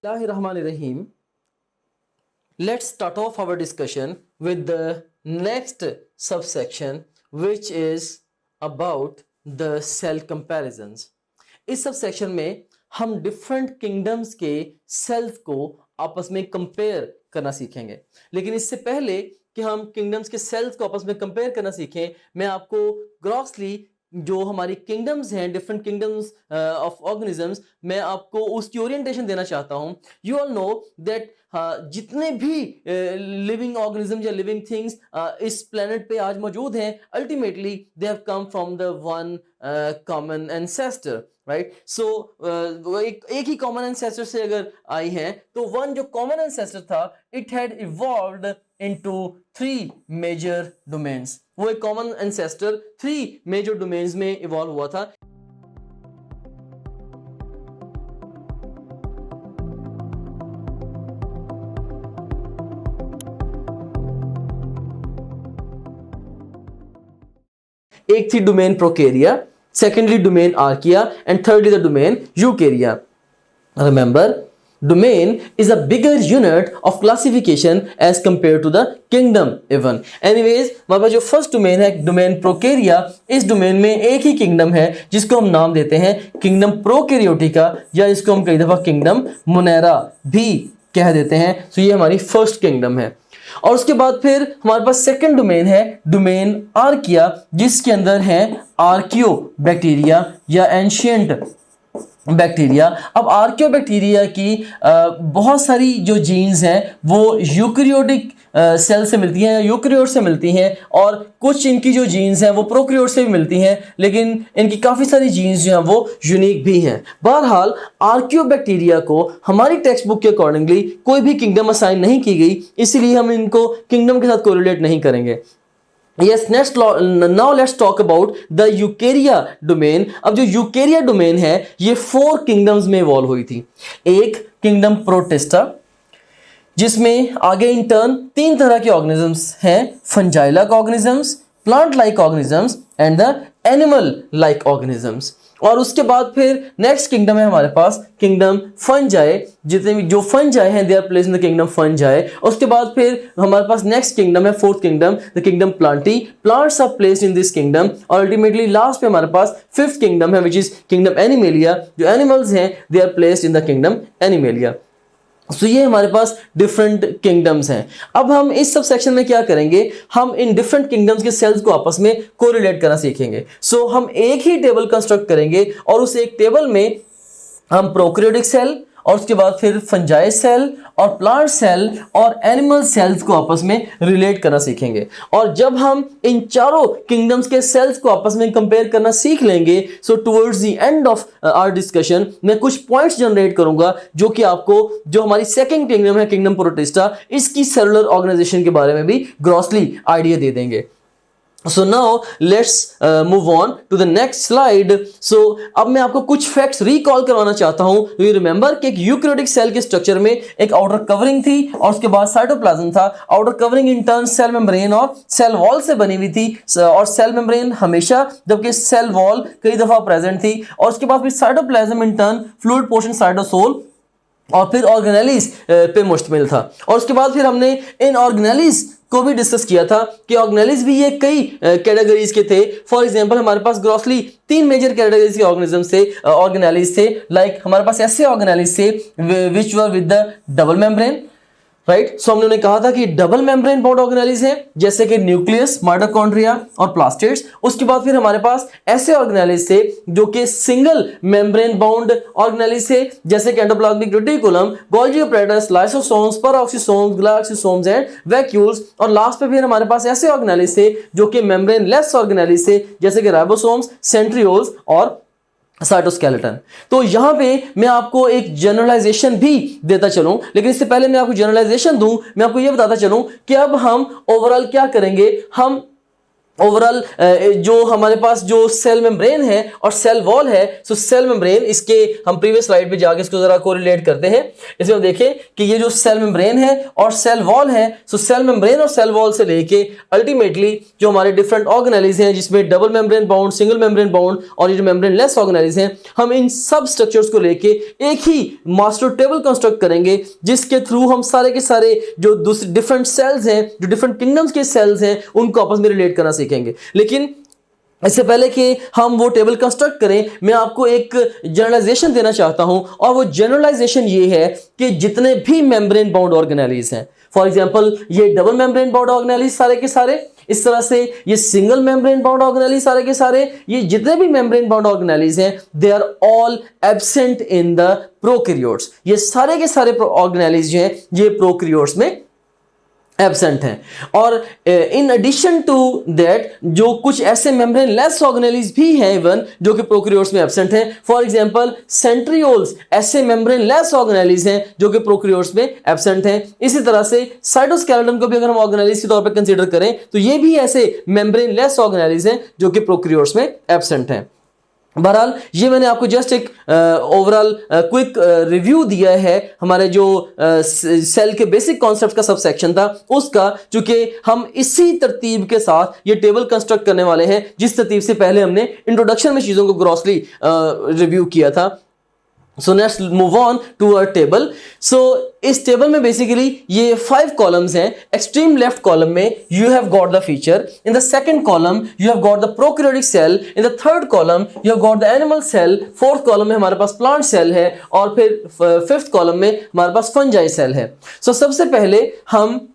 Bismillahirrahmanirrahim. Let's start off our discussion with the next subsection, which is about the cell comparisons. इस subsection में हम different kingdoms के sales को आपस में कंपेयर करना सीखेंगे। लेकिन इससे पहले कि हम किंगडम्स के सेल्स को आपस में कंपेयर करना सीखें, मैं आपको ग्रॉसली जो हमारी किंगडम्स हैं, डिफरेंट किंगडम्स ऑफ ऑर्गेनिजम्स, मैं आपको उसकी ओरिएंटेशन देना चाहता हूं। यू ऑल नो दैट जितने भी लिविंग ऑर्गेनिज्म या लिविंग थिंग्स इस प्लेनेट पे आज मौजूद हैं, ultimately they have come from the one common ancestor, right. So एक ही कॉमन एंसेस्टर से अगर आई हैं, तो वन जो कॉमन एंसेस्टर था, it had evolved into three major domains. वो एक कॉमन एंसेस्टर 3 मेजर डोमेन्स में इवॉल्व हुआ था। एक थी domain prokarya, secondly domain archaea and thirdly the domain eukarya. Remember, domain is a bigger unit of classification as compared to the kingdom even. Anyways, हमारे पास जो फर्स्ट डोमेन है, domain प्रोकैरिया, इस डोमेन में एक ही किंगडम है जिसको हम नाम देते हैं किंगडम प्रोकैरियोटिका, या इसको हम कई दफा किंगडम मोनेरा भी कह देते हैं। तो ये हमारी फर्स्ट किंगडम है। और उसके बाद फिर हमारे पास सेकंड डोमेन है, डोमेन आर्किया, जिसके अंदर है आर्कियो बैक्टीरिया या एंशिएंट बैक्टीरिया। अब आर्कियोबैक्टीरिया की बहुत सारी जो जीन्स हैं वो यूकैरियोटिक सेल से मिलती हैं, यूकैरियोट से मिलती हैं, और कुछ इनकी जो जीन्स हैं वो प्रोकैरियोट से भी मिलती हैं, लेकिन इनकी काफ़ी सारी जीन्स जो हैं वो यूनिक भी हैं। बहरहाल आर्कियोबैक्टीरिया को हमारी टेक्स्ट बुक के अकॉर्डिंगली कोई भी किंगडम असाइन नहीं की गई, इसीलिए हम इनको किंगडम के साथ कोरिलेट नहीं करेंगे। Yes, now let's talk about the यूकैरिया domain. अब जो यूकैरिया डोमेन है ये 4 किंगडम्स में इवॉल्व हुई थी। एक किंगडम प्रोटिस्टा, जिसमें आगे इन टर्न 3 तरह के ऑर्गेनिजम्स हैं, fungi like organisms, plant like organisms and the animal like organisms. और उसके बाद फिर नेक्स्ट किंगडम है हमारे पास किंगडम फंजाई, जितने भी जो फंजाई हैं they are placed in the kingdom fungi. उसके बाद फिर हमारे पास नेक्स्ट किंगडम है, fourth kingdom, the kingdom plantae, plants are placed in this kingdom. और अल्टीमेटली लास्ट पे हमारे पास फिफ्थ किंगडम है, विच इज किंगडम एनिमेलिया, जो एनिमल्स हैं they are placed in the kingdom animalia. So ये हमारे पास डिफरेंट किंगडम्स हैं। अब हम इस सब सेक्शन में क्या करेंगे, हम इन डिफरेंट किंगडम्स के सेल्स को आपस में कोरिलेट करना सीखेंगे। सो हम एक ही टेबल कंस्ट्रक्ट करेंगे और उस एक टेबल में हम प्रोकैरियोटिक सेल और उसके बाद फिर फंजाई सेल और प्लांट सेल और एनिमल सेल्स को आपस में रिलेट करना सीखेंगे। और जब हम इन चारों किंगडम्स के सेल्स को आपस में कंपेयर करना सीख लेंगे, so towards the end of our discussion मैं कुछ पॉइंट्स जनरेट करूंगा जो कि आपको जो हमारी सेकंड किंगडम है, किंगडम प्रोटिस्टा, इसकी सेलुलर ऑर्गेनाइजेशन के बारे में भी ग्रॉसली आइडिया दे देंगे। So now let's move on to the next slide. So अब मैं आपको कुछ फैक्ट्स रिकॉल करवाना चाहता हूं। You remember कि एक यूकैरियोटिक सेल के स्ट्रक्चर में एक आउटर कवरिंग थी और उसके बाद साइटोप्लाज्म था। Outer covering in turn cell membrane और सेल वॉल से बनी हुई थी, और सेल मेम्ब्रेन हमेशा, जबकि सेल वॉल कई दफा प्रेजेंट थी। और उसके बाद फिर cytoplasm in turn fluid portion, cytosol और फिर ऑर्गेनेलिस पे मुश्तमिल था। और उसके बाद फिर हमने इन ऑर्गेनेलिस को भी डिस्कस किया था कि ऑर्गेनेलिस भी ये कई कैटेगरीज के थे। फॉर एग्जांपल हमारे पास ग्रॉसली 3 मेजर कैटेगरीज के ऑर्गेनिजम्स थे, ऑर्गेनेलिस थे। लाइक हमारे पास ऐसे ऑर्गेनेलिस थे which were with the double membrane, right. So हमने कहा था कि डबल मेम्ब्रेन बाउंड ऑर्गेनेलिस है, जैसे कि न्यूक्लियस, माइटोकॉन्ड्रिया और प्लास्टिड्स। उसके बाद फिर हमारे पास ऐसे ऑर्गेनेलिस थे जो कि सिंगल मेम्ब्रेन बाउंड ऑर्गेनेलिस थे, जैसे कि endoplasmic reticulum, Golgi apparatus, lysosomes, peroxisomes, glycosomes and vacuoles. और लास्ट पे फिर हमारे पास ऐसे ऑर्गेनेलिस थे जो कि मेम्ब्रेन लेस ऑर्गेनेलिस थे, जैसे कि राइबोसोम्स, सेंट्रियोल्स और साइटोस्केलेटन। तो यहां पे मैं आपको एक जनरलाइजेशन भी देता चलूं, लेकिन इससे पहले मैं आपको जनरलाइजेशन दूं, मैं आपको यह बताता चलूं कि अब हम ओवरऑल क्या करेंगे। हम ओवरऑल जो हमारे पास जो सेल मेम्ब्रेन है और सेल वॉल है, सो सेल मेम्ब्रेन, इसके हम प्रीवियस स्लाइड पे जाके इसको जरा कोरिलेट करते हैं। इसमें हम देखें कि ये जो सेल मेम्ब्रेन है और सेल वॉल है, सो सेल मेम्ब्रेन और सेल वॉल से लेके अल्टीमेटली जो हमारे डिफरेंट ऑर्गेनेलिज हैं जिसमें double membrane bound, single membrane bound और ये जो मेम्ब्रेन लेस ऑर्गेनेलिज हैं, हम इन सब स्ट्रक्चर्स को लेके एक ही मास्टर टेबल कंस्ट्रक्ट करेंगे जिसके थ्रू हम सारे के सारे जो दूसरे डिफरेंट सेल्स हैं, जो डिफरेंट किंगडम्स के सेल्स हैं, उनको आपस में रिलेट करना सीखेंगे। लेकिन इससे पहले कि हम वो टेबल कंस्ट्रक्ट करें, मैं आपको एक जनरलाइजेशन देना चाहता हूं, और वो जनरलाइजेशन ये है कि जितने भी मेम्ब्रेन बाउंड ऑर्गेनेलिज हैं, फॉर एग्जांपल ये डबल मेम्ब्रेन बाउंड ऑर्गेनेलिज सारे के सारे, इस तरह से ये सिंगल मेम्ब्रेन बाउंड ऑर्गेनेलिज सारे के सारे, ये जितने भी मेम्ब्रेन बाउंड ऑर्गेनेलिज हैं, they are all absent in the prokaryotes. ये सारे के सारे ऑर्गेनेलिज जो हैं ये प्रोकैरियोट्स में एब्सेंट हैं। और इन एडिशन टू दैट जो कुछ ऐसे मेम्ब्रेन लेस ऑर्गेनेलिज भी हैं इवन जो कि प्रोकैरियोट्स में एब्सेंट हैं। फॉर एग्जांपल सेंट्रियोल्स ऐसे मेम्ब्रेन लेस ऑर्गेनेलिज हैं जो कि प्रोकैरियोट्स में एब्सेंट हैं। इसी तरह से साइटोस्केलेटन को भी अगर हम ऑर्गेनेलिज के तौर पर कंसीडर करें तो ये भी ऐसे मेम्ब्रेन लेस ऑर्गेनेलिज हैं जो कि प्रोकैरियोट्स में एब्सेंट हैं। बहरहाल ये मैंने आपको जस्ट एक ओवरऑल क्विक रिव्यू दिया है हमारे जो सेल के बेसिक कॉन्सेप्ट का सब सेक्शन था उसका, चूंकि हम इसी तरतीब के साथ ये टेबल कंस्ट्रक्ट करने वाले हैं जिस तरतीब से पहले हमने इंट्रोडक्शन में चीज़ों को ग्रॉसली रिव्यू किया था। So let's move on to our table. So इस टेबल में बेसिकली ये 5 कॉलम्स हैं। एक्सट्रीम लेफ्ट कॉलम में you have got the feature, in the second column you have got the prokaryotic cell, in the third column you have got the animal cell, fourth column में हमारे पास plant cell है और फिर fifth column में हमारे पास fungi cell है। So सबसे पहले हम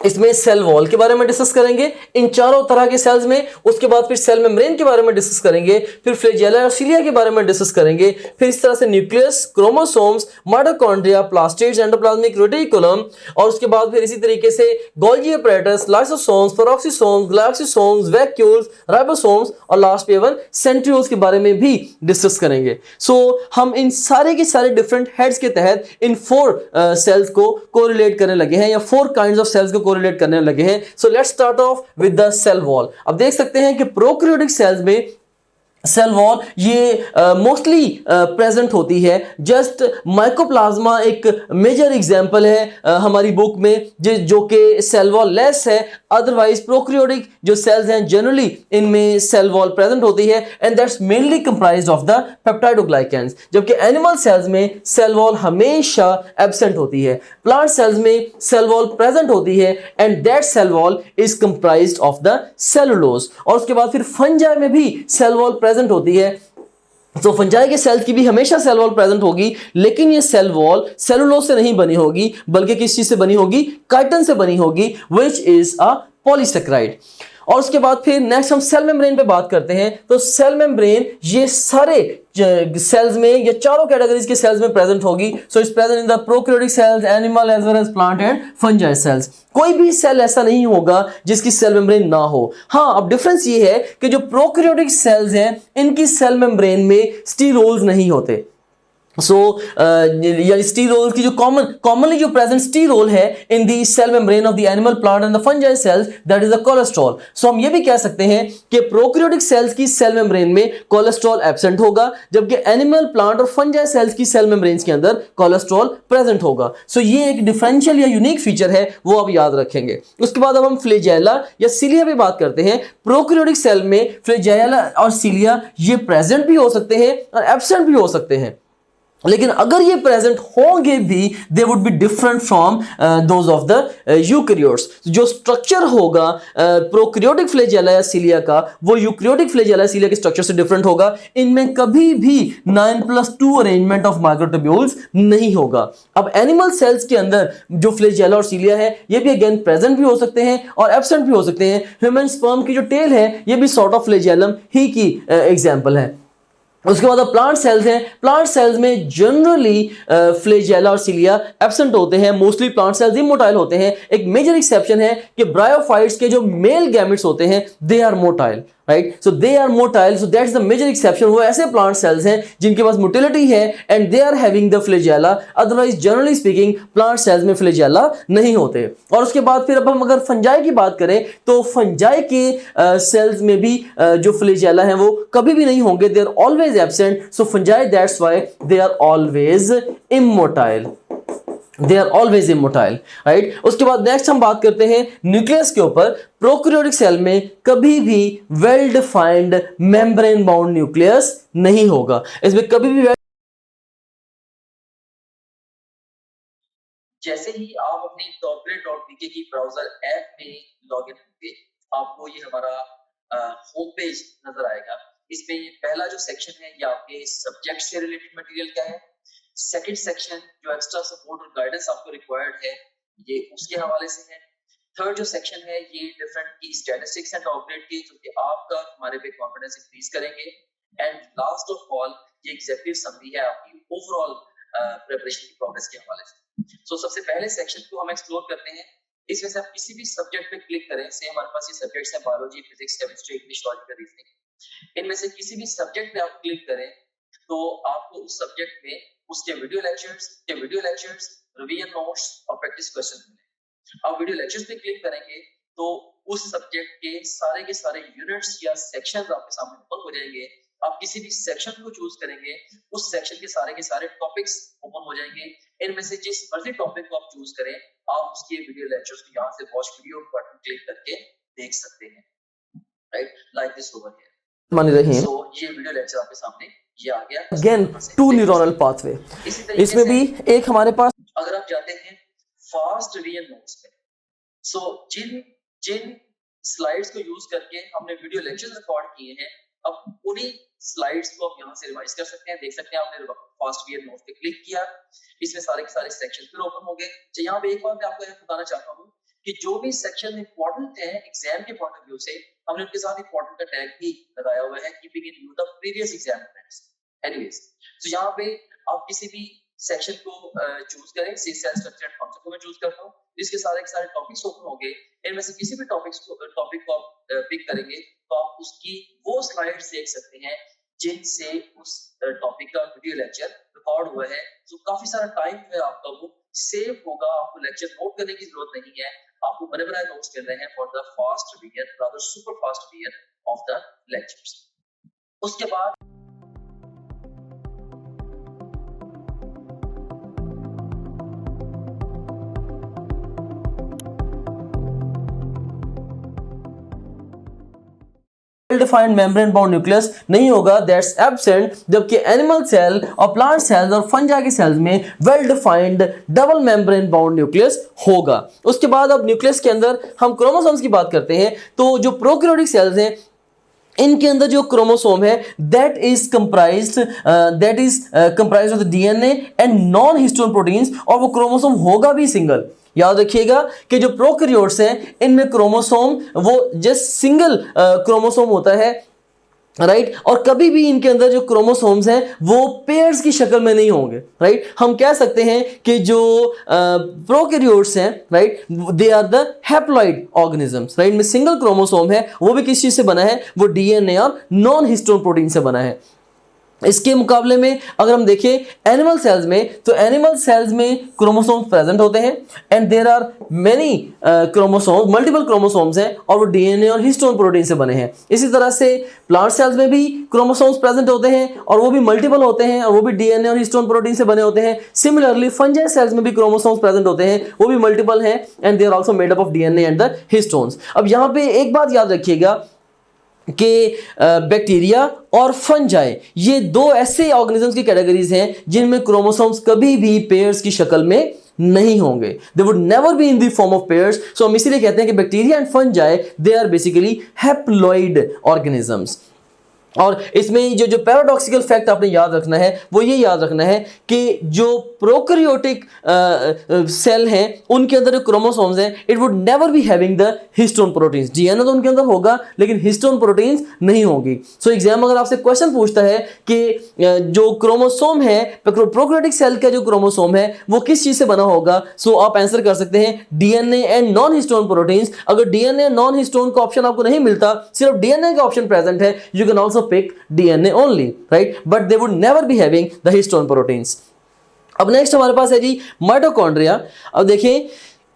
इसमें सेल वॉल के बारे में डिस्कस करेंगे इन चारों तरह के सेल्स में, उसके बाद फिर सेल मेम्ब्रेन के बारे में डिस्कस करेंगे, फिर फ्लैजेला और सिलिया के बारे में डिस्कस करेंगे, फिर इस तरह से nucleus, chromosomes, mitochondria, plastids, endoplasmic reticulum, और उसके बाद फिर इसी तरीके से Golgi apparatus, lysosomes, peroxisomes, glyoxysomes, vacuoles, ribosomes और लास्ट पे इवन सेंट्रियोल्स के बारे में भी डिस्कस करेंगे। सो हम इन सारे के सारे डिफरेंट हेड्स के तहत इन 4 सेल्स को कोरिलेट करने लगे हैं या 4 काइंड्स ऑफ सेल्स को कोरिलेट करने लगे हैं। So let's start off with the cell wall. अब देख सकते हैं कि प्रोकैरियोटिक सेल्स में सेल वॉल ये मोस्टली प्रेजेंट होती है। जस्ट माइकोप्लाज्मा एक मेजर एग्जांपल है हमारी बुक में जो कि सेल वॉल लेस है, अदरवाइज प्रोकैरियोटिक जो सेल्स हैं जनरली इनमें सेल वॉल प्रेजेंट होती है and that's mainly comprised of the peptidoglycans, जबकि एनिमल सेल्स में सेल वॉल हमेशा एब्सेंट होती है। प्लांट सेल्स में सेल वॉल प्रेजेंट होती है and that cell wall is comprised of the cellulose. और उसके बाद फिर फंजाई में भी सेल वॉल प्रेजेंट होती है। तो फंजाई के सेल की भी हमेशा सेल वॉल प्रेजेंट होगी, लेकिन ये सेल वॉल सेलुलोज से नहीं बनी होगी बल्कि किस चीज से बनी होगी, काइटिन से बनी होगी, विच इज अ पॉलीसेकेराइड। और उसके बाद फिर नेक्स्ट हम सेल मेम्ब्रेन पे बात करते हैं। तो सेल मेम्ब्रेन ये सारे सेल्स में, ये चारों कैटेगरीज के सेल्स में प्रेजेंट होगी। So it's present in the prokaryotic cells, animal as well as plant and fungi cells. कोई भी सेल ऐसा नहीं होगा जिसकी सेल मेम्ब्रेन ना हो। हाँ, अब डिफरेंस ये है कि जो प्रोकैरियोटिक सेल्स हैं इनकी सेल मेम्ब्रेन में स्टीरोल्स नहीं होते। सो यानी स्टीरोल की जो कॉमनली जो प्रेजेंट स्टीरोल है in the cell membrane of the animal, plant and the fungi cells, that is the cholesterol. So हम ये भी कह सकते हैं कि प्रोकैरियोटिक सेल्स की सेल मेम्ब्रेन में कोलेस्ट्रॉल एब्सेंट होगा, जबकि एनिमल, प्लांट और फंजाई सेल्स की सेल मेम्ब्रेन्स के अंदर कोलेस्ट्रॉल प्रेजेंट होगा। सो ये एक डिफरेंशियल या यूनिक फीचर है, वो आप याद रखेंगे। उसके बाद अब हम फ्लैजेला या सिलिया पे बात करते हैं। प्रोकैरियोटिक सेल में फ्लैजेला और सिलिया ये प्रेजेंट भी हो सकते हैं और एब्सेंट भी हो सकते हैं, लेकिन अगर ये प्रेजेंट होंगे भी they would be different from those of the eukaryotes. जो स्ट्रक्चर होगा प्रोकैरियोटिक फ्लैजेला या सिलिया का, वो यूकैरियोटिक फ्लैजेला या सिलिया के स्ट्रक्चर से डिफरेंट होगा। इनमें कभी भी 9+2 अरेंजमेंट ऑफ माइक्रोट्यूब्यूल्स नहीं होगा। अब एनिमल सेल्स के अंदर जो फ्लैजेला और सिलिया है ये भी अगेन प्रेजेंट भी हो सकते हैं और एब्सेंट भी हो सकते हैं। ह्यूमन स्पर्म की जो टेल है ये भी सॉर्ट ऑफ फ्लैजेलम ही की एग्जाम्पल है। उसके बाद प्लांट सेल्स हैं। प्लांट सेल्स में जनरली फ्लैजेला और सिलिया एब्सेंट होते हैं। मोस्टली प्लांट सेल्स इमोटाइल होते हैं। एक मेजर एक्सेप्शन है कि ब्रायोफाइट्स के जो मेल गैमेट्स होते हैं they are motile. Right, so they are motile, so that's the major exception. वो ऐसे प्लांट सेल्स हैं जिनके पास मोटिलिटी है and they are having the flagella, otherwise generally speaking plant cells में फ्लैजेला नहीं होते। और उसके बाद फिर अब हम अगर फंजाई की बात करें तो फंजाई के सेल्स में भी जो फ्लैजेला हैं वो कभी भी नहीं होंगे, they are always absent. So fungi that's why they are always immotile, they are always immotile, right. उसके बाद नेक्स्ट हम बात करते हैं न्यूक्लियस के ऊपर। प्रोकैरियोटिक सेल में कभी भी well defined membrane bound nucleus नहीं होगा, इसमें कभी भी जैसे ही आप अपनी topgrade.pk की ब्राउजर ऐप में लॉगिन होंगे, आपको ये हमारा होम पेज नजर आएगा। इसमें ये पहला जो सेक्शन है ये आपके सब्जेक्ट से रिलेटेड मटेरियल का है। सेकंड सेक्शन जो एक्स्ट्रा सपोर्ट और गाइडेंस आपको रिक्वायर्ड है ये उसके हवाले से है। थर्ड जो सेक्शन है ये डिफरेंट की स्टैटिस्टिक्स एंड टॉपग्रेड की, जो कि आपका हमारे पे कॉन्फिडेंस इंक्रीज करेंगे। एंड लास्ट ऑफ ऑल ये एग्जीक्यूटिव समरी है आपकी ओवरऑल प्रिपरेशन की प्रोग्रेस के हवाले से। सो सबसे पहले सेक्शन को हम एक्सप्लोर करते हैं। इसमें से आप किसी भी सब्जेक्ट पे क्लिक करें, से हमारे पास ये सब्जेक्ट्स हैं biology, physics, chemistry, English, logical reasoning. इनमें से किसी भी सब्जेक्ट पे आप क्लिक करें तो आपको उस सब्जेक्ट में उसके वीडियो लेक्चर्स, रिवीजन नोट्स और प्रैक्टिस क्वेश्चन मिलेंगे। आप वीडियो लेक्चर्स पे क्लिक करेंगे तो उस सब्जेक्ट के सारे यूनिट्स या सेक्शंस आपके सामने ओपन हो जाएंगे। आप किसी भी सेक्शन को चूज करेंगे, उस सेक्शन के सारे टॉपिक्स ओपन हो जाएंगे। इनमें से जिस मर्जी टॉपिक को आप चूज करें, आप उसके वीडियो लेक्चर्स को यहाँ से वॉच वीडियो बटन क्लिक करके देख सकते हैं, right, like this over here. मान रहे हैं। सो ये वीडियो लेक्चर आपके सामने ये आ गया। अगेन टू न्यूरोनल पाथवे, इसमें भी एक हमारे पास, अगर आप जाते हैं फास्ट रिवीजन नोट्स पे, सो जिन स्लाइड्स को यूज करके हमने वीडियो लेक्चर्स रिकॉर्ड किए हैं, अब उन्हीं स्लाइड्स को आप यहाँ से रिवाइज कर सकते हैं। देख सकते हैं आपने फास्ट रिवीजन नोट्स पे क्लिक किया, इसमें सारे के सारे सेक्शन फिर ओपन हो गए। तो यहाँ पे एक बात मैं आपको बताना चाहता हूँ कि जो भी सेक्शन इंपॉर्टेंट है एग्जाम के पॉइंट ऑफ व्यू से, हमने उनके साथ इंपॉर्टेंट का टैग भी लगाया हुआ है, keeping in view the previous exam friends. Anyways, तो यहाँ पे आप किसी भी सेक्शन को चूज करें। सी सेल स्ट्रक्चर एंड फंक्शन को मैं चूज करता हूँ, इसके सारे के सारे टॉपिक्स ओपन हो गए। इनमें से किसी भी टॉपिक को आप पिक करेंगे तो आप उसकी वो स्लाइड्स देख सकते हैं जिनसे उस टॉपिक का वीडियो लेक्चर रिकॉर्ड हुआ है। तो काफी सारा टाइम है आपका वो सेव होगा, आपको लेक्चर नोट करने की जरूरत नहीं है, आपको बड़े बड़े नोट्स मिल रहे हैं for the fast revision, rather super fast revision of the lectures. उसके बाद डिफाइंड मेम्ब्रेन बाउंड न्यूक्लियस नहीं होगा, दैट्स एब्सेंट। जबकि एनिमल सेल और प्लांट सेल्स और फंजा के सेल्स में well defined double membrane bound nucleus होगा। उसके बाद अब न्यूक्लियस के अंदर हम क्रोमोसोम्स की बात करते हैं। तो जो प्रोकैरियोटिक सेल्स हैं इनके अंदर जो क्रोमोसोम है that is comprised of the DNA and non histone proteins, और वो क्रोमोसोम होगा भी सिंगल। याद रखिएगा कि जो प्रोकैरियोट्स हैं इनमें क्रोमोसोम वो जस्ट सिंगल क्रोमोसोम होता है, राइट। और कभी भी इनके अंदर जो क्रोमोसोम्स हैं वो पेयर्स की शक्ल में नहीं होंगे, राइट। हम कह सकते हैं कि जो प्रोकैरियोट्स हैं, right, they are the haploid organisms, right. में सिंगल क्रोमोसोम है, वो भी किस चीज से बना है, वो डीएनए और नॉन हिस्टोन प्रोटीन से बना है। इसके मुकाबले में अगर हम देखें एनिमल सेल्स में, तो एनिमल सेल्स में क्रोमोसोम्स प्रेजेंट होते हैं and there are many chromosomes, multiple chromosomes हैं और वो डीएनए और हिस्टोन प्रोटीन से बने हैं। इसी तरह से प्लांट सेल्स में भी क्रोमोसोम्स प्रेजेंट होते हैं और वो भी मल्टीपल होते हैं और वो भी डीएनए और हिस्टोन प्रोटीन से बने होते हैं। सिमिलरली फंजाई सेल्स में भी क्रोमोसोम्स प्रेजेंट होते हैं, वो भी मल्टीपल हैं and they are also made up of DNA and the histones. अब यहाँ पे एक बात याद रखिएगा कि बैक्टीरिया और फंजाई ये दो ऐसे ऑर्गेनिजम्स की कैटेगरीज हैं जिनमें क्रोमोसोम्स कभी भी पेयर्स की शक्ल में नहीं होंगे, they would never be in the form of pairs. So हम इसीलिए कहते हैं कि bacteria and fungi they are basically haploid organisms. और इसमें जो पैराडॉक्सिकल फैक्ट आपने याद रखना है वो ये याद रखना है कि जो प्रोकैरियोटिक सेल हैं उनके अंदर जो क्रोमोसोम्स हैं it would never be having the histone proteins. DNA तो उनके अंदर होगा लेकिन हिस्टोन प्रोटीन्स नहीं होंगी। सो एग्जाम अगर आपसे क्वेश्चन पूछता है कि जो क्रोमोसोम है प्रोकैरियोटिक सेल का जो क्रोमोसोम है वो किस चीज से बना होगा, सो आप आंसर कर सकते हैं DNA and non histone proteins. अगर डीएनए नॉन हिस्टोन का ऑप्शन आपको नहीं मिलता, सिर्फ डीएनए का ऑप्शन प्रेजेंट है, you can also pick DNA only, right? But they would never be having the histone proteins. अब नेक्स्ट हमारे पास है जी माइटोकॉन्ड्रिया। अब देखें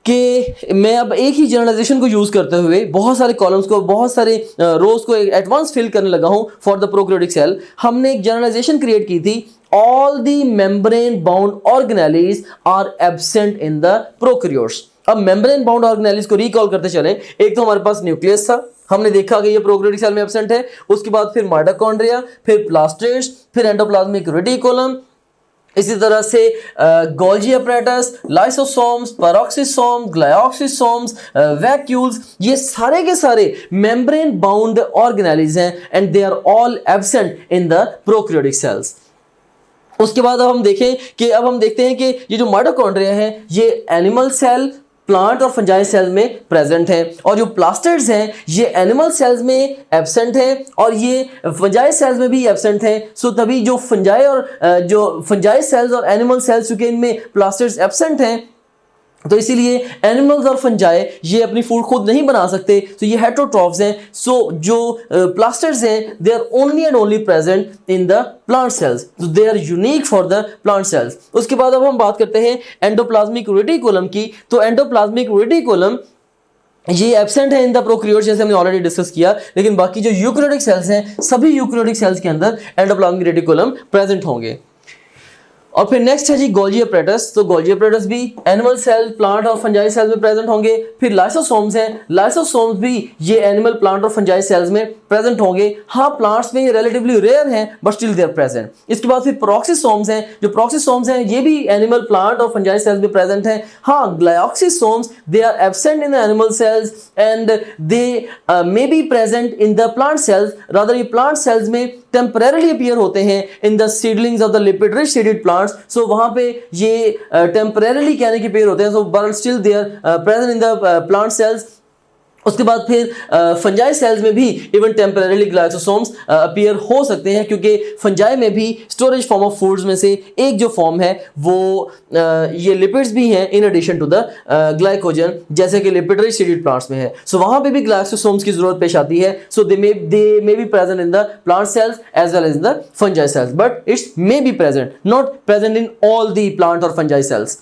कि मैं अब एक ही जनरलाइजेशन को यूज करते हुए बहुत सारे कॉलम्स को, बहुत सारे रोज को एडवांस फिल करने लगा हूं फॉर द प्रोकैरियोटिक सेल। हमने एक जनरलाइजेशन क्रिएट की थी, all the membrane bound organelles are absent in the prokaryotes. अब मेम्ब्रेन बाउंड ऑर्गेनेलीज को रिकॉल करते चले, एक तो हमारे पास न्यूक्लियस था, हमने देखा कि ये प्रोकैरियोटिक सेल में एब्सेंट है। उसके बाद फिर माइटोकॉन्ड्रिया, फिर प्लास्टिड्स, फिर एंडोप्लाज्मिक रेटिकुलम, इसी तरह से Golgi apparatus, lysosomes, peroxisome, glyoxysomes, vacuoles, ये सारे के सारे मेम्ब्रेन बाउंड ऑर्गेनेलीज हैं and they are all absent in the prokaryotic cells. उसके बाद अब हम देखते हैं कि ये जो माइटोकॉन्ड्रिया है ये एनिमल सेल, प्लांट और फंजाई सेल में प्रेजेंट है, और जो प्लास्टिड्स हैं ये एनिमल सेल्स में एब्सेंट है और ये फंजाई सेल्स में भी एब्सेंट है। सो तभी जो फंजाई सेल्स और एनिमल सेल्स चूंकि इनमें प्लास्टिड्स एब्सेंट हैं तो इसीलिए एनिमल्स और फंजाई ये अपनी फूड खुद नहीं बना सकते, तो ये हेटेरोट्रॉफ्स हैं। सो जो प्लास्टिड्स हैं they are only and only present in the plant cells, तो they are unique for the plant cells. उसके बाद अब हम बात करते हैं एंडोप्लाज्मिक रेटिकुलम की। तो एंडोप्लाज्मिक रेटिकुलम ये एब्सेंट है इन द प्रोकैरियोट्स, जैसे हमने ऑलरेडी डिस्कस किया, लेकिन बाकी जो यूकैरियोटिक सेल्स हैं सभी यूकैरियोटिक सेल्स के अंदर एंडोप्लाज्मिक रेटिकुलम प्रेजेंट होंगे। और फिर नेक्स्ट है जी गोल्जी अपैरेटस। तो गोल्जी अपैरेटस भी एनिमल सेल, प्लांट और फंजाई सेल्स में प्रेजेंट होंगे। फिर लाइसोसोम्स हैं, लाइसोसोम्स भी ये एनिमल, प्लांट और फंजाई सेल्स में प्रेजेंट होंगे। हाँ, प्लांट्स में ये रिलेटिवली रेयर हैं but still they are present. इसके बाद फिर प्रोक्सिसोम्स हैं, जो प्रोक्सिसोम्स हैं ये भी एनिमल, प्लांट और फंजाई सेल्स में प्रेजेंट हैं। हाँ, glyoxysomes they are absent in the animal cells and they may be present in the plant cells, rather ये प्लांट सेल्स में टेम्परेरली अपीयर होते हैं in the seedlings of the lipid rich seeded plants. So वहां पे ये temporarily कहने के appear होते हैं, so but still they are present in the plant cells. उसके बाद फिर फंजाई सेल्स में भी इवन टेम्परेरली ग्लाइकोसोम्स अपीयर हो सकते हैं, क्योंकि फंजाई में भी स्टोरेज फॉर्म ऑफ फूड्स में से एक जो फॉर्म है वो ये लिपिड्स भी हैं in addition to the glycogen, जैसे कि लिपिड रिच सीडेड प्लांट्स में है। सो वहां पे भी ग्लाइकोसोम्स की जरूरत पेश आती है। So they may be present in the plant cells as well as in the fungi cells, but it's may be present, not present in all the plant और फंजाई सेल्स।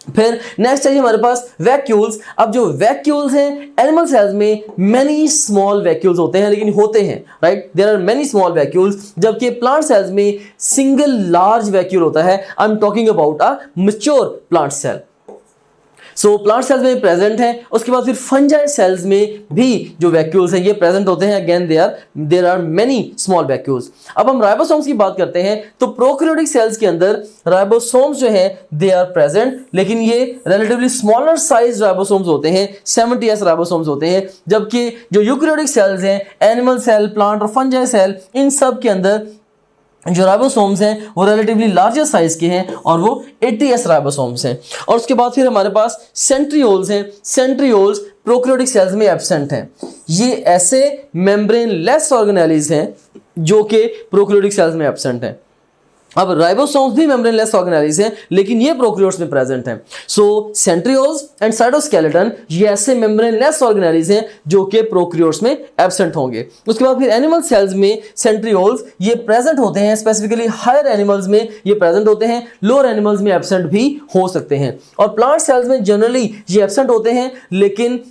फिर नेक्स्ट है जी हमारे पास वैक्यूल्स। अब जो vacuoles हैं animal cells में मैनी स्मॉल वैक्यूल्स होते हैं, लेकिन होते हैं, right, there are many small vacuoles, जबकि प्लांट सेल्स में सिंगल लार्ज वैक्यूल होता है। I am talking about a mature plant cell. So plant cells में प्रेजेंट है। उसके बाद फिर फंजाई सेल्स में भी जो वैक्यूल्स हैं ये प्रेजेंट होते हैं। Again there are many small vacuoles. अब हम राइबोसोम्स की बात करते हैं तो प्रोकैरियोटिक सेल्स के अंदर राइबोसोम्स जो है दे आर प्रेजेंट, लेकिन ये रिलेटिवली स्मॉलर साइज राइबोसोम्स होते हैं, 70s राइबोसोम्स होते हैं। जबकि जो यूकैरियोटिक सेल्स हैं, एनिमल सेल, प्लांट और फंजाई सेल, इन सब के अंदर जो राइबोसोम्स हैं वो रिलेटिवली लार्जर साइज के हैं और वो 80s राइबोसोम्स हैं। और उसके बाद फिर हमारे पास सेंट्रियोल्स हैं। सेंट्रियोल्स प्रोकैरियोटिक सेल्स में एब्सेंट हैं। ये ऐसे मेम्ब्रेन लेस ऑर्गेनेलीज हैं जो कि प्रोकैरियोटिक सेल्स में एब्सेंट हैं। अब राइबोसोम्स भी मेम्ब्रेनलेस ऑर्गेनेलीज हैं, लेकिन ये प्रोकैरियोट्स में प्रेजेंट हैं। सो सेंट्रियोल्स एंड साइटोस्केलेटन ये ऐसे मेम्ब्रेनलेस ऑर्गेनेलीज हैं जो कि प्रोकैरियोट्स में एब्सेंट होंगे। उसके बाद फिर एनिमल सेल्स में सेंट्रियोल्स ये प्रेजेंट होते हैं, स्पेसिफिकली हायर एनिमल्स में ये प्रेजेंट होते हैं, लोअर एनिमल्स में एब्सेंट भी हो सकते हैं। और प्लांट सेल्स में जनरली ये एब्सेंट होते हैं, लेकिन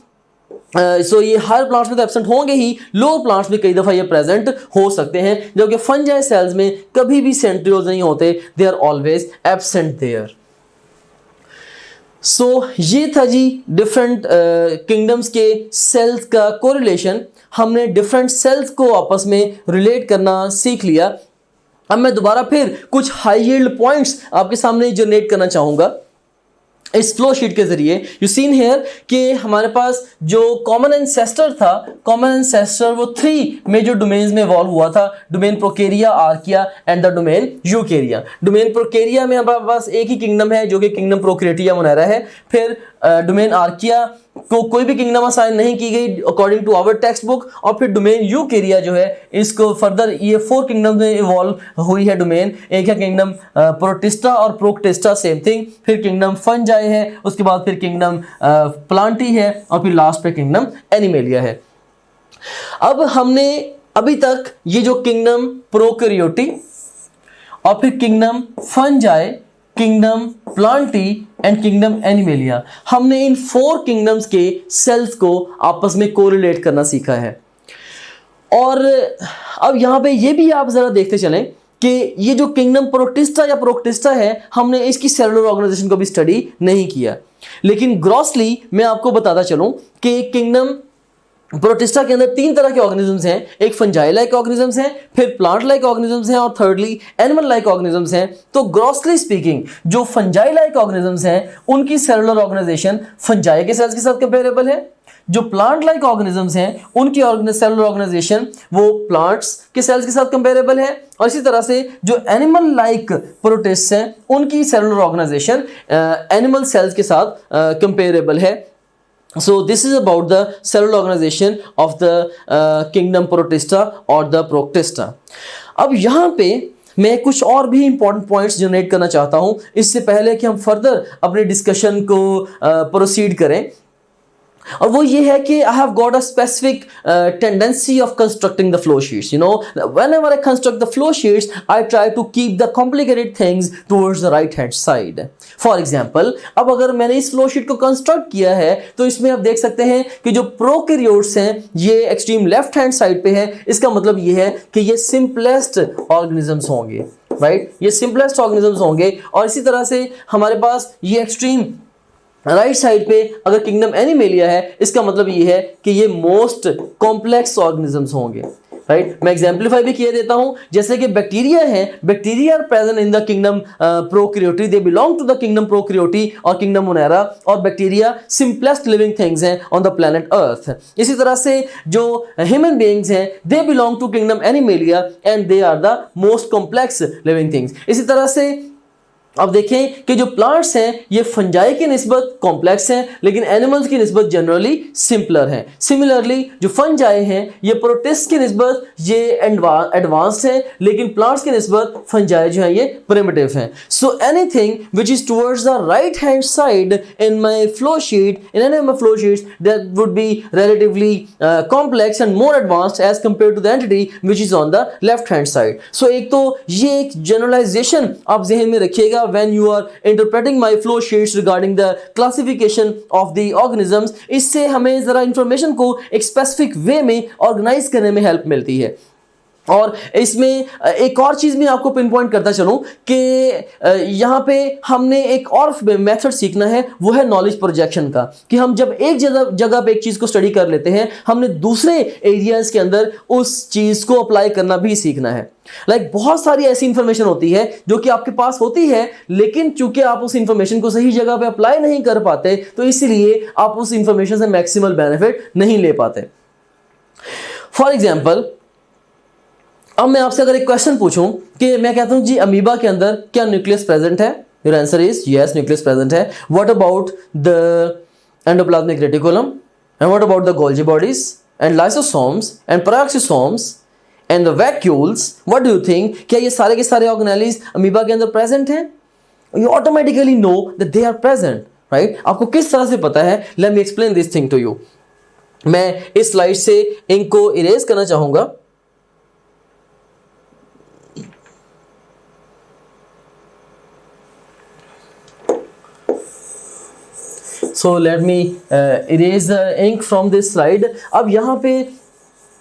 सो ये हायर प्लांट्स में तो एब्सेंट होंगे ही, लोअर प्लांट्स में कई दफा ये प्रेजेंट हो सकते हैं, जबकि फंजाई सेल्स में कभी भी सेंट्रियोल्स नहीं होते, they are always absent there. So ये था जी डिफरेंट किंगडम्स के सेल्स का कोरिलेशन। हमने डिफरेंट सेल्स को आपस में रिलेट करना सीख लिया। अब मैं दोबारा फिर कुछ हाई यील्ड पॉइंट्स आपके सामने जनरेट करना चाहूंगा। इस फ्लो शीट के जरिए यू सीन हेयर कि हमारे पास जो कॉमन एंसेस्टर था, कॉमन एंसेस्टर वो 3 मेजर डोमेन्स में इवॉल्व हुआ था, domain prokarya, archaea and the domain eukarya. Domain prokarya में हमारे पास एक ही किंगडम है जो कि किंगडम प्रोक्रिएटिया मोनेरा है। फिर डोमेन आर्किया को कोई भी किंगडम असाइन नहीं की गई according to our text book. और फिर डोमेन यूकेरिया जो है इसको फर्दर ये 4 किंगडम में इवॉल्व हुई है डोमेन। एक है किंगडम प्रोटिस्टा और प्रोक्टिस्टा, सेम थिंग। फिर किंगडम फंजाई है, उसके बाद फिर किंगडम प्लांटी है और फिर लास्ट पे किंगडम एनिमेलिया है। अब हमने अभी तक ये जो किंगडम प्रोकैरियोटी और फिर kingdom fungi, kingdom Plantae and kingdom animalia, हमने इन 4 किंगडम्स के सेल्स को आपस में कोरिलेट करना सीखा है। और अब यहां पे ये भी आप जरा देखते चलें कि ये जो किंगडम प्रोटिस्टा या प्रोक्टिस्टा है, हमने इसकी सेलुलर ऑर्गेनाइजेशन को भी स्टडी नहीं किया, लेकिन ग्रॉसली मैं आपको बताता चलूं कि किंगडम प्रोटिस्टा के अंदर 3 तरह के ऑर्गेनिजम्स हैं। एक फंजाई लाइक ऑर्गेनिजम्स हैं, फिर प्लांट लाइक ऑर्गेनिजम्स हैं और थर्डली एनिमल लाइक ऑर्गेनिजम्स हैं। तो ग्रॉसली स्पीकिंग जो फंजाई लाइक ऑर्गेनिजम्स हैं उनकी सेलुलर ऑर्गेनाइजेशन फंजाई के सेल्स के साथ कंपेरेबल है। जो प्लांट लाइक ऑर्गेनिजम्स हैं उनकी सेलुलर ऑर्गेनाइजेशन वो प्लांट्स के सेल्स के साथ कंपेरेबल है। और इसी तरह से जो एनिमल लाइक प्रोटिस्ट हैं उनकी सेलुलर ऑर्गेनाइजेशन एनिमल सेल्स के साथ कंपेरेबल है। So this is about the cellular organization of the kingdom Protista or the Proctista. अब यहाँ पे मैं कुछ और भी इंपॉर्टेंट पॉइंट्स जनरेट करना चाहता हूँ इससे पहले कि हम फर्दर अपने डिस्कशन को प्रोसीड करें, और वो ये है कि I have got a specific tendency of constructing the flow sheets. You know, whenever I construct the flow sheets I try to keep the complicated things towards the right hand side. For example, अब अगर मैंने इस flow sheet को construct किया है तो इसमें आप देख सकते हैं कि जो प्रोकैरियोट्स हैं ये एक्सट्रीम लेफ्ट हैंड साइड पे है। इसका मतलब ये है कि ये सिंपलेस्ट ऑर्गेनिजम्स होंगे, राइट? ये सिंपलेस्ट ऑर्गेनिजम्स होंगे। और इसी तरह से हमारे पास ये एक्सट्रीम राइट साइड पे अगर किंगडम एनिमेलिया है, इसका मतलब ये है कि ये मोस्ट कॉम्प्लेक्स ऑर्गेनिजम्स होंगे, राइट? मैं एग्जाम्पलीफाई भी किए देता हूं, जैसे कि बैक्टीरिया है, bacteria are present in the kingdom prokaryotae, they belong to the kingdom prokaryotae और किंगडम मोनेरा, और बैक्टीरिया सिंपलेस्ट लिविंग थिंग्स हैं ऑन द प्लैनेट अर्थ। इसी तरह से जो ह्यूमन बीइंग्स हैं they belong to kingdom animalia and they are the most complex living things. इसी तरह से अब देखें कि जो प्लांट्स हैं ये फंजाई की निस्बत कॉम्प्लेक्स हैं लेकिन एनिमल्स की निस्बत जनरली सिंपलर हैं। सिमिलरली जो फंजाई हैं ये प्रोटिस्ट की निस्बत ये एडवांस्ड हैं लेकिन प्लांट्स की निस्बत फंजाई जो है ये प्रिमिटिव हैं। So anything which is towards the right hand side in my flow sheet, in any of my flow sheets, that would be relatively complex and more advanced as compared to the entity which is on the left hand side. So एक तो ये एक generalization आप ज़हन में रखिएगा when you are interpreting my flow sheets regarding the classification of the organisms। इससे हमें ज़रा इंफॉर्मेशन को एक स्पेसिफिक वे में ऑर्गेनाइज करने में हेल्प मिलती है। और इसमें एक और चीज़ मैं आपको पिन पॉइंट करता चलूँ कि यहाँ पे हमने एक और मेथड सीखना है, वो है नॉलेज प्रोजेक्शन का, कि हम जब एक जगह पे एक चीज़ को स्टडी कर लेते हैं हमने दूसरे एरियाज़ के अंदर उस चीज़ को अप्लाई करना भी सीखना है। बहुत सारी ऐसी इंफॉर्मेशन होती है जो कि आपके पास होती है लेकिन चूंकि आप उस इंफॉर्मेशन को सही जगह पे अप्लाई नहीं कर पाते तो इसीलिए आप उस इंफॉर्मेशन से मैक्सिमल बेनिफिट नहीं ले पाते। फॉर एग्जाम्पल, अब मैं आपसे अगर एक क्वेश्चन पूछूं कि मैं कहता हूं जी अमीबा के अंदर क्या न्यूक्लियस प्रेजेंट है? Your answer is yes, nucleus present है। What about the endoplasmic reticulum and what about the Golgi bodies and lysosomes and peroxisomes and the vacuoles? What do you think, क्या ये सारे के सारे ऑर्गेनेलिज अमीबा के अंदर present हैं? You automatically know that they are present, right? आपको किस तरह से पता है? Let me explain this thing to you. मैं इस स्लाइड से इनको इरेज करना चाहूंगा। So let me erase the ink from this slide। अब यहाँ पे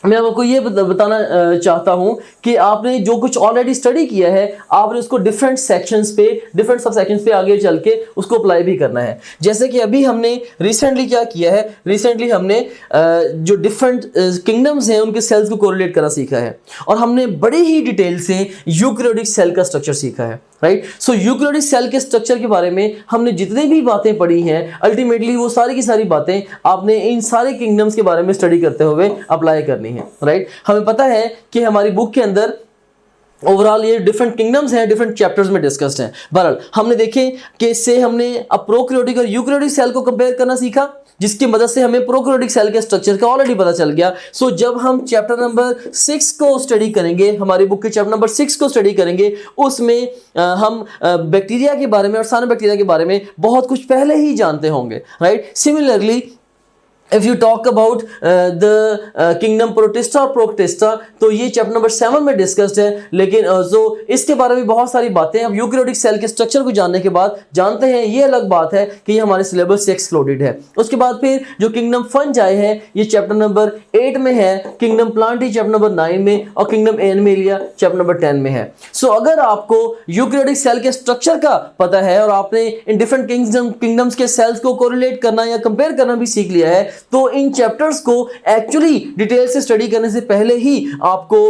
मैं आपको ये बताना चाहता हूं कि आपने जो कुछ ऑलरेडी स्टडी किया है आपने उसको डिफरेंट सेक्शंस पे, डिफरेंट सब सेक्शंस पे आगे चल के उसको अप्लाई भी करना है। जैसे कि अभी हमने रिसेंटली क्या किया है, रिसेंटली हमने जो डिफरेंट किंगडम्स हैं उनके सेल्स को कोरिलेट करना सीखा है और हमने बड़े ही डिटेल से यूकेरियोटिक सेल का स्ट्रक्चर सीखा है, राइट। सो यूकेरियोटिक सेल के स्ट्रक्चर के बारे में हमने जितनी भी बातें पढ़ी हैं अल्टीमेटली वो सारी की सारी बातें आपने इन सारे किंगडम्स के बारे में स्टडी करते हुए अप्लाई करनी है, राइट। हमें पता है कि हमारी बुक के अंदर ओवरऑल ये डिफरेंट किंगडम्स हैं, डिफरेंट चैप्टर्स में डिस्कस्ड हैं। बहरहाल हमने देखे कि इससे हमने अब प्रोकैरियोटिक और यूकेरियोटिक सेल को कंपेयर करना सीखा, जिसकी मदद से हमें प्रोकैरियोटिक सेल के स्ट्रक्चर का ऑलरेडी पता चल गया। सो जब हम चैप्टर नंबर 6 को स्टडी करेंगे, हमारी बुक के चैप्टर नंबर 6 को स्टडी करेंगे, उसमें हम बैक्टीरिया के बारे में और साइनोबैक्टीरिया के बारे में बहुत कुछ पहले ही जानते होंगे, right. Similarly if you talk about the kingdom protista और protista, तो ये चैप्टर नंबर 7 में डिस्कस्ड है, लेकिन जो इसके बारे में बहुत सारी बातें अब यूकेरियोटिक सेल के स्ट्रक्चर को जानने के बाद जानते हैं, ये अलग बात है कि ये हमारे सिलेबस से एक्सक्लूडेड है। उसके बाद फिर जो किंगडम फंजाई है ये चैप्टर नंबर 8 में है, किंगडम प्लांटी चैप्टर नंबर 9 में और किंगडम एनिमेलिया चैप्टर नंबर 10 में है। सो अगर आपको यूकेरियोटिक सेल के स्ट्रक्चर का पता है और आपने इन डिफरेंट किंगडम्स के सेल्स को कोरिलेट करना या कंपेयर करना भी सीख लिया है, तो इन चैप्टर्स को एक्चुअली डिटेल से स्टडी करने से पहले ही आपको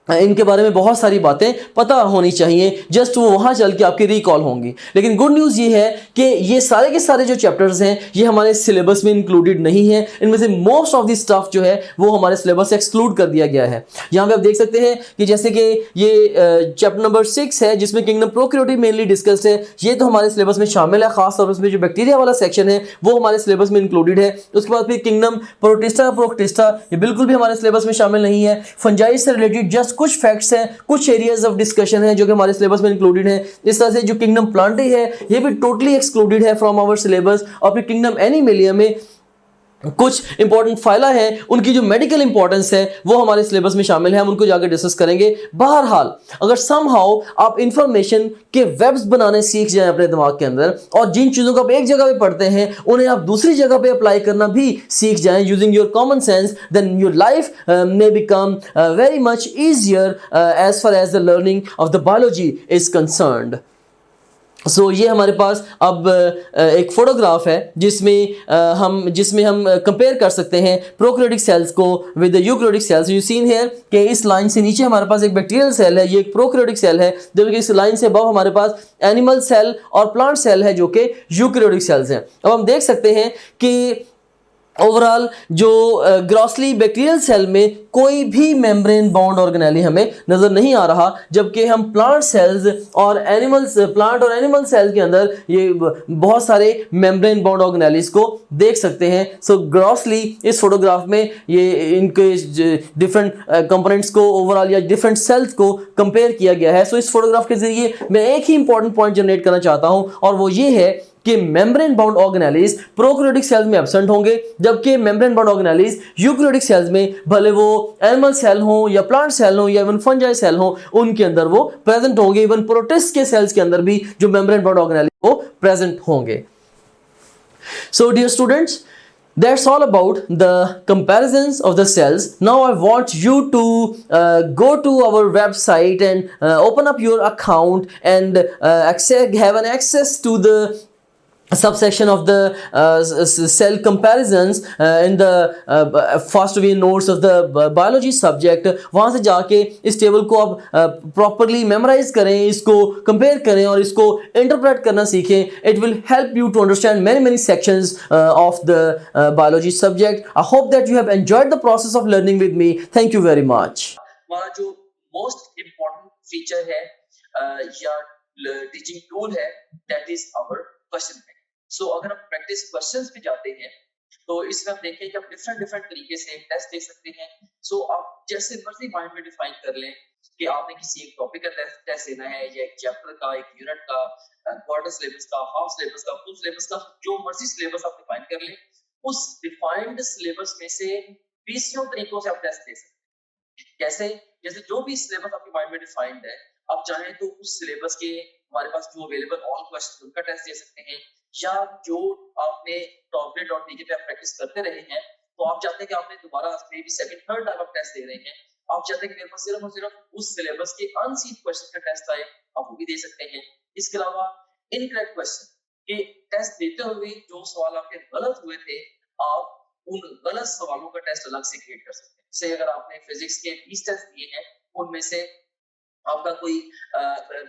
इनके बारे में बहुत सारी बातें पता होनी चाहिए, जस्ट वो वहां चल के आपकी रिकॉल होंगी। लेकिन गुड न्यूज़ ये है कि ये सारे के सारे जो चैप्टर्स हैं ये हमारे सिलेबस में इंक्लूडेड नहीं है। इनमें से मोस्ट ऑफ द स्टफ जो है वो हमारे सिलेबस से एक्सक्लूड कर दिया गया है। यहाँ पे आप देख सकते हैं कि जैसे कि ये चैप्टर नंबर 6 है जिसमें किंगडम प्रोकैरियोटिक मेनली डिस्कस्ड है, ये तो हमारे सिलेबस में शामिल है। खासतौर पर जो बैक्टीरिया वाला सेक्शन है वो हमारे सिलेबस में इंक्लूडेड है। उसके बाद फिर किंगडम प्रोटिस्टा ये बिल्कुल भी हमारे सिलेबस में शामिल नहीं है। फंजाई से रिलेटेड जस्ट कुछ फैक्ट्स हैं, कुछ एरियाज ऑफ डिस्कशन हैं जो कि हमारे सिलेबस में इंक्लूडेड हैं। इस तरह से जो किंगडम प्लांटी है ये भी टोटली एक्सक्लूडेड है फ्रॉम आवर सिलेबस। और फिर किंगडम एनिमेलिया में कुछ इंपॉर्टेंट फाइला है, उनकी जो मेडिकल इंपॉर्टेंस है वो हमारे सिलेबस में शामिल है, हम उनको जाकर डिस्कस करेंगे। बहरहाल अगर समहाउ आप इंफॉर्मेशन के वेब्स बनाने सीख जाएं अपने दिमाग के अंदर और जिन चीज़ों को आप एक जगह पे पढ़ते हैं उन्हें आप दूसरी जगह पे अप्लाई करना भी सीख जाएं using your common sense, then your life may become very much easier as far as the learning of the biology is concerned. सो ये हमारे पास अब एक फोटोग्राफ है जिसमें हम कंपेयर कर सकते हैं प्रोकैरियोटिक सेल्स को with the eukaryotic sales. You seen here कि इस लाइन से नीचे हमारे पास एक बैक्टीरियल सेल है, ये एक प्रोकैरियोटिक सेल है, जबकि इस लाइन से अबव हमारे पास एनिमल सेल और प्लांट सेल है जो कि यूकेरियोटिक सेल्स हैं। अब हम देख सकते हैं कि ओवरऑल जो ग्रॉसली बैक्टीरियल सेल में कोई भी मेम्ब्रेन बाउंड ऑर्गेनेली हमें नजर नहीं आ रहा, जबकि हम प्लांट और एनिमल सेल के अंदर ये बहुत सारे मेम्ब्रेन बाउंड ऑर्गेनेलीज को देख सकते हैं। सो ग्रॉसली इस फोटोग्राफ में ये इनके डिफरेंट कंपोनेंट्स को ओवरऑल या डिफरेंट सेल्स को कंपेयर किया गया है। सो इस फोटोग्राफ के जरिए मैं एक ही इंपॉर्टेंट पॉइंट जनरेट करना चाहता हूं और वो ये है कि membrane bound organelles prokaryotic cells में एब्सेंट होंगे, जबकि membrane bound organelles eukaryotic sales में, भले वो एनिमल सेल हो या प्लांट सेल हो या इवन फंजाई सेल हो, उनके अंदर वो प्रेजेंट होंगे। इवन प्रोटिस्ट के सेल्स के अंदर भी जो मेम्ब्रेन बाउंड ऑर्गेनेलीज वो प्रेजेंट होंगे। So dear students, that's all about the comparisons of the cells. Now I want you to go to our website and open up your account and have an access to the subsection of the cell comparisons in the first we notes of the biology subject। वहाँ से जाके इस table को आप properly memorise करें, इसको compare करें और इसको इंटरप्रेट करना सीखें। It will help you to understand many sections of the biology subject. I hope that you have enjoyed the process of learning with me. Thank you very much. वहाँ जो most important feature है या teaching tool है, that is our question bank. So अगर हम practice questions पे जाते हैं तो इसमें हम देखें कि आप डिफरेंट तरीके से टेस्ट दे सकते हैं। सो आप जैसे मर्जी माइंड में डिफाइन कर लें कि आपने किसी एक टॉपिक का टेस्ट देना है या एक चैप्टर का, एक यूनिट का, क्वार्टर सिलेबस का, हाफ सिलेबस का, फुल सिलेबस का, जो मर्जी सिलेबस आप डिफाइन कर लें। उस डिफाइंड सिलेबस में से 20 तरीकों से आप टेस्ट दे सकते हैं। कैसे? जैसे जो भी सिलेबस आपके माइंड में डिफाइंड है, आप चाहें तो उस सिलेबस के हमारे पास जो अवेलेबल ऑल क्वेश्चन उनका टेस्ट दे सकते हैं, या जो आपने टॉपलेट.टीके पे आप प्रैक्टिस करते रहे हैं तो आप चाहते हैं कि आपने दोबारा may be second third time आप टेस्ट दे रहे हैं, आप चाहते हैं कि मेरे पास सिर्फ और सिर्फ उस सिलेबस के अनसीन क्वेश्चन का टेस्ट आए, आप वो भी दे सकते हैं। इसके अलावा इनकरेक्ट क्वेश्चन के टेस्ट देते हुए जो सवाल आपके गलत हुए थे, आप उन गलत सवालों का टेस्ट अलग से क्रिएट कर सकते हैं। से अगर आपने फिजिक्स के 20 टेस्ट दिए हैं, उनमें से आपका कोई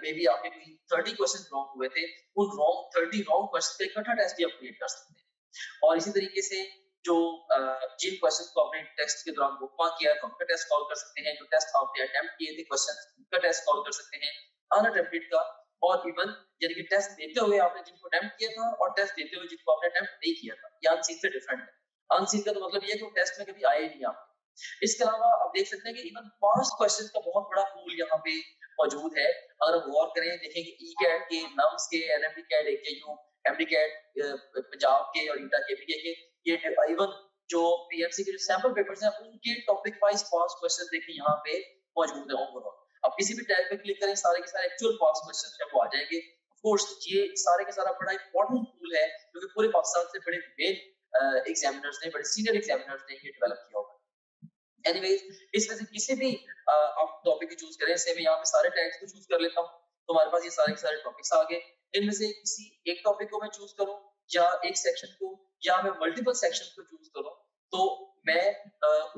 मे बी आपके कोई 30 क्वेश्चन रॉन्ग हुए थे, उन 30 रॉन्ग क्वेश्चन का इकट्ठा टेस्ट भी आप क्रिएट कर सकते हैं। और इसी तरीके से जो जिन क्वेश्चन को आपने टेस्ट के दौरान बुकमार्क किया है, तो उनका टेस्ट कॉल कर सकते हैं। जो टेस्ट आपने अटेम्प्ट किए थे क्वेश्चन, उनका टेस्ट कॉल कर सकते हैं, अनअटेम्प्टेड का। और इवन यानी कि टेस्ट देते हुए आपने जिनको अटेम्प्ट किया था और टेस्ट देते हुए जिनको आपने अटेम्प्ट नहीं किया था, ये अनसीन से डिफरेंट है। अनसीन का तो मतलब ये है कि वो टेस्ट में कभी आए ही नहीं आपके। इसके अलावा आप देख सकते हैं कि इवन पास्ट क्वेश्चन का बहुत बड़ा पूल यहाँ पे मौजूद है। अगर हम गौर करें, देखें कि ई-कैट के, नम्स के, NMDCAT, AKU, MDCAT, Punjab के और ईटा केपीके के, ये इवन जो पीएमसी के जो सैंपल पेपर्स हैं, उनके टॉपिक वाइज पास्ट क्वेश्चन देखें यहाँ पे मौजूद है ओवरऑल। अब किसी भी टैब पे क्लिक करें, सारे के सारे एक्चुअल पास्ट क्वेश्चन है वो आ जाएंगे। ऑफ कोर्स ये सारे के सारा बड़ा इंपॉर्टेंट टूल है, क्योंकि पूरे पाकिस्तान से बड़े मेन एग्जामिनर्स ने, बड़े सीनियर एग्जामिनर्स ने ये डेवलप किया होगा। एनीवेज, इसमें से किसी भी आप टॉपिक को चूज करें। से मैं यहाँ पे सारे टैग्स को चूज कर लेता हूँ, तो हमारे पास ये सारे के सारे टॉपिक्स आ गए। इनमें से किसी एक टॉपिक को मैं चूज करूँ, या एक सेक्शन को, या मैं मल्टीपल सेक्शन को चूज करूँ, तो मैं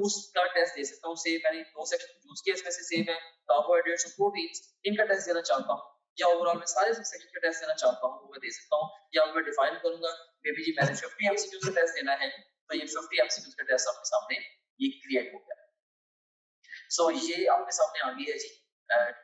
उसका टेस्ट दे सकता हूँ। से मैंने 2 सेक्शन चूज किए, इसमें से सेम है कार्बोहाइड्रेट्स और प्रोटीन्स, इनका टेस्ट देना चाहता हूँ, या ओवरऑल मैं सारे सेक्शन का टेस्ट देना चाहता हूँ, वो मैं दे सकता हूँ। या मैं डिफाइन करूंगा, मे बी जी मैंने 50 एमसीक्यू का टेस्ट देना है, तो ये 50 एमसीक्यू का टेस्ट आपके सामने ये क्रिएट हो गया। सो ये आपके सामने आ गई है जी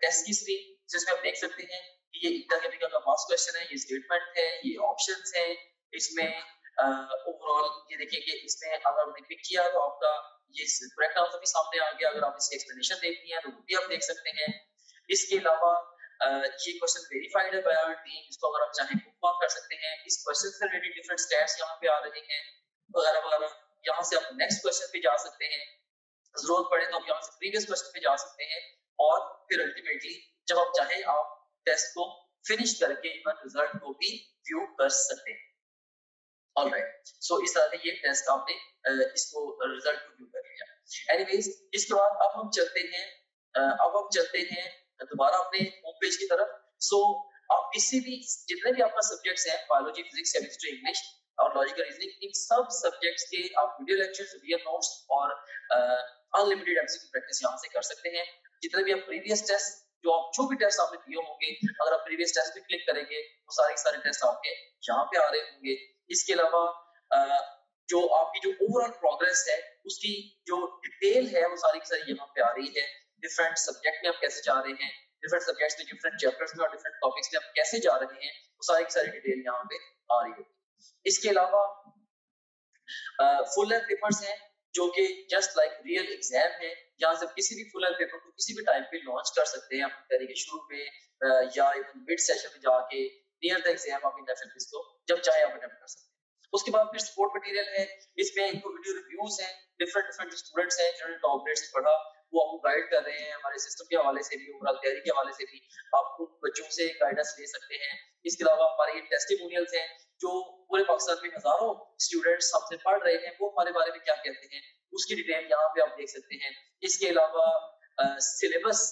टेस्ट की स्क्रीन, जिसमें आप देख सकते हैं कि ये ईटा केमिकल का पास्ट क्वेश्चन है, ये स्टेटमेंट है, ये ऑप्शंस है। इसमें ओवरऑल ये देखिए कि इसमें अगर आपने पिक किया तो आपका ये करेक्ट आंसर भी सामने आ गया। अगर आप इसकी एक्सप्लेनेशन देखनी है तो वो भी आप देख सकते हैं। इसके अलावा ये क्वेश्चन वेरीफाइड है बाय आवर टीम, इसको अगर आप चाहें बुकमार्क कर सकते हैं। इस क्वेश्चन से रिलेटेड डिफरेंट स्टैट्स यहाँ पे आ रहे हैं वगैरह वगैरह। यहाँ से आप नेक्स्ट क्वेश्चन पे जा सकते हैं, जरूरत पड़े तो आप यहाँ से प्रीवियस क्वेश्चन पे जा सकते हैं, और फिर अल्टीमेटली जब आप चाहें आप टेस्ट को फिनिश करके इवन रिजल्ट को भी व्यू कर सकते हैं। ऑलराइट, सो इस तरह से ये टेस्ट आपने इसको रिजल्ट को व्यू कर लिया। एनीवेज, इसके बाद अब हम चलते हैं दोबारा अपने होम पेज की तरफ। सो आप किसी भी जितने भी आपका सब्जेक्ट्स हैं, बायोलॉजी, फिजिक्स, केमिस्ट्री, इंग्लिश और लॉजिकल रीजनिंग, इन सब सब्जेक्ट्स के आप वीडियो लेक्चर्स, वीडियो नोट्स और अनलिमिटेड एमसीक्यू प्रैक्टिस यहाँ से कर सकते हैं। जितने भी आप प्रीवियस टेस्ट जो भी टेस्ट आपने दिए होंगे, अगर आप प्रीवियस टेस्ट पे क्लिक करेंगे वो सारे टेस्ट आपके यहाँ पे आ रहे होंगे। इसके अलावा जो आपकी जो ओवरऑल प्रोग्रेस है, उसकी जो डिटेल है वो सारी की सारी यहाँ पे आ रही है। डिफरेंट सब्जेक्ट में आप कैसे जा रहे हैं, डिफरेंट सब्जेक्ट्स में, डिफरेंट चैप्टर्स में और डिफरेंट टॉपिक्स में आप कैसे जा रहे हैं, वो सारी की सारी डिटेल यहाँ पे आ रही है। इसके अलावा फुल लेंथ पेपर्स हैं जो कि जस्ट लाइक रियल एग्जाम है। यहाँ से किसी भी फुल लेंथ पेपर को किसी भी टाइम पे लॉन्च कर सकते हैं, अपनी तरीके शुरू पे या इवन मिड सेशन में जाके नियर द एग्जाम आप इन एफएलपीस को जब चाहे आप अटेम्प्ट कर सकते हैं। उसके बाद फिर सपोर्ट मटेरियल है, इसमें इनको वीडियो रिव्यूज हैं, डिफरेंट स्टूडेंट्स हैं जिन्होंने टॉप ग्रेड से पढ़ा, वो आपको गाइड कर रहे हैं। हमारे सिस्टम के हवाले से भी, ओवरऑल तैयारी के हवाले से भी आप उन बच्चों से गाइडेंस ले सकते हैं। इसके अलावा हमारे ये टेस्टिमोनियल्स हैं जो पूरे पाकिस्तान में हजारों स्टूडेंट्स हमसे पढ़ रहे हैं, वो हमारे बारे में क्या कहते हैं उसकी डिटेल यहाँ पे आप देख सकते हैं। इसके अलावा सिलेबस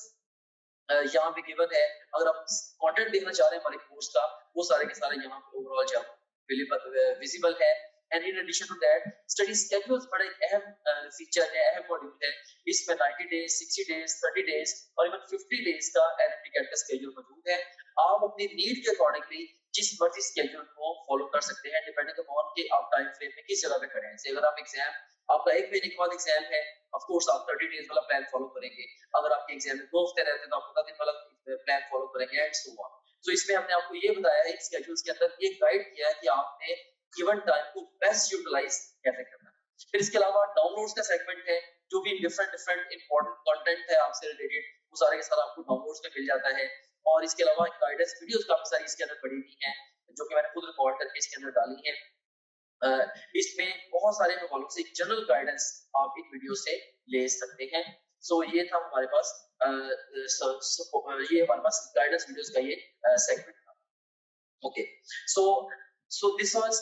यहाँ पे गिवन है, अगर आप कंटेंट देखना चाह रहे हैं हमारे कोर्स का, वो सारे के सारे यहाँ पे ओवरऑल जो विजिबल है। And in addition to that study schedules बड़ा एक अहम फीचर है, अहम मॉड्यूल है। इसमें 90 डेज, 60 डेज, 30 डेज और इवन 50 डेज का एनएमटी कैट का स्केड्यूल मौजूद है। आप अपनी नीड के अकॉर्डिंगली जिस मर्जी स्केड्यूल को फॉलो कर सकते हैं, डिपेंडिंग अपॉन कि आप टाइम फ्रेम में किस जगह पे खड़े हैं। अगर आप एग्जाम, आपका एक महीने के बाद एग्जाम है, ऑफ कोर्स आप 30 डेज वाला प्लान फॉलो करेंगे। अगर आपके एग्जाम में 2 हफ्ते रहते हैं तो आप 15 दिन वाला प्लान फॉलो करेंगे, एंड सो ऑन। तो इसमें हमने आपको ये बताया है, स्केड्यूल्स के अंदर ये गाइड किया है कि आपने गिवन टाइम को बेस्ट यूटिलाइज कैसे करना है। फिर इसके अलावा डाउनलोड्स का सेगमेंट है, जो भी डिफरेंट इंपॉर्टेंट कंटेंट है आपसे रिलेटेड, वो सारे के सारे आपको डाउनलोड्स में मिल जाता है। और इसके अलावा गाइडेंस वीडियोस काफी सारी इसके अंदर पड़ी हुई हैं, जो कि मैंने खुद रिकॉर्ड करके इसके अंदर डाली है। इसमें बहुत सारे हवालों से जनरल गाइडेंस आप इन वीडियो से ले सकते हैं। सो ये था हमारे पास ये हमारे पास गाइडेंस वीडियोस का ये सेगमेंट था। Okay, so this was